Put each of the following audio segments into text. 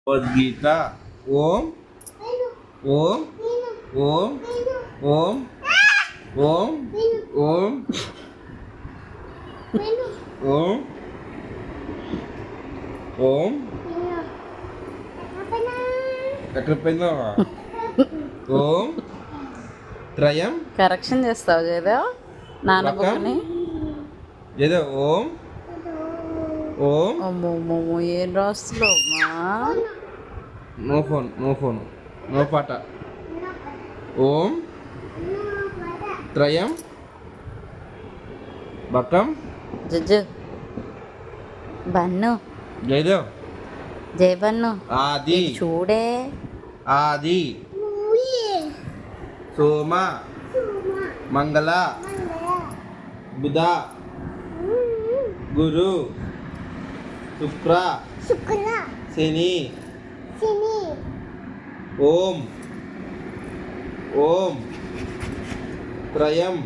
భగవద్గీత ఓం ఓం ఓం ఓం ఓం ఓం ఓం ఓం ఎక్కడ పోయిందో ఓం త్రయం కరెక్షన్ చేస్తావు ఏదో నాన్న బుక్ని ఏదో ఓం ఓం అమ్మో ఏం రాస్తున్నావు నో ఫోన్ నో పాట ఓం త్రయం బకం జజ్జు బన్ను జయదేవ్ జై బన్ను ఆది చూడే ఆది సోమ మంగళ బుధ గురు శుక్ర శని ఓం ఓం త్రయం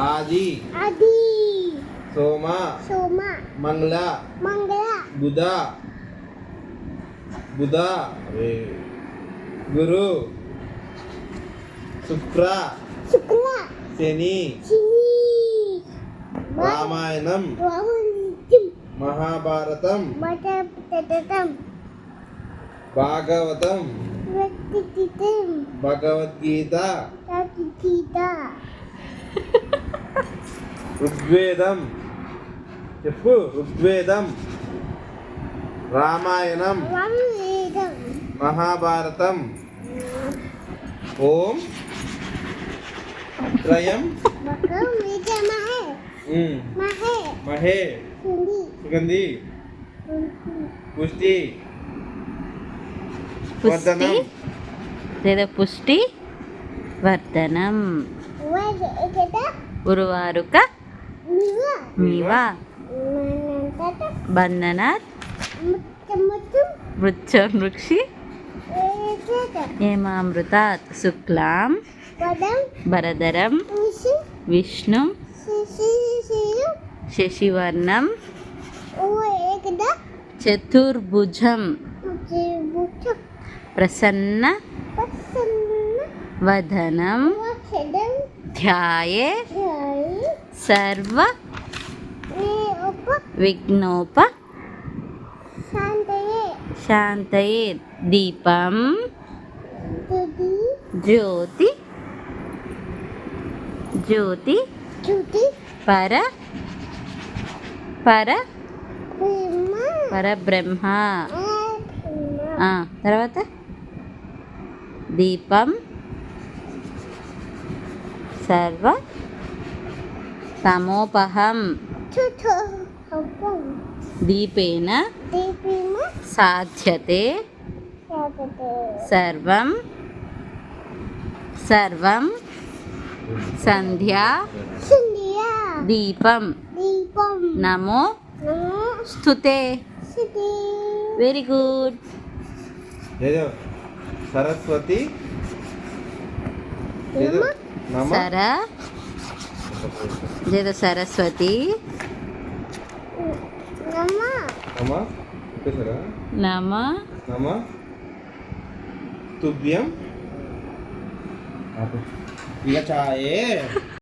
ఆది సోమ మంగళ బుధ గురు శుక్ర శని రామాయణం మహాభారతం భాగవతం భగవద్గీత ఋగ్వేదం చెప్పు ఋగ్వేదం రామాయణం మహాభారతం ఓం త్రయం మహే సుగంధి పుష్టి వర్ధనం లేదా పుష్టి వర్ధనం ఉరువారుక మీవా బంధనాత్ వృక్షి హేమామృతాత్ శుక్లాం భరధరం విష్ణు శశివర్ణం చతుర్భుజం ప్రసన్న వదనం ధ్యాయే సర్వ విఘ్నోప శాంతయే దీపం జ్యోతి పరబ్రహ్మ తర్వాత దీపం సర్వ తమోపహం దీపేన సాధ్యతే సర్వం సంధ్యా దీపం నమో స్తుతే వెరీ గుడ్ సరస్వతి సరస్వతి నమ తుభ్యం ఇక చాయే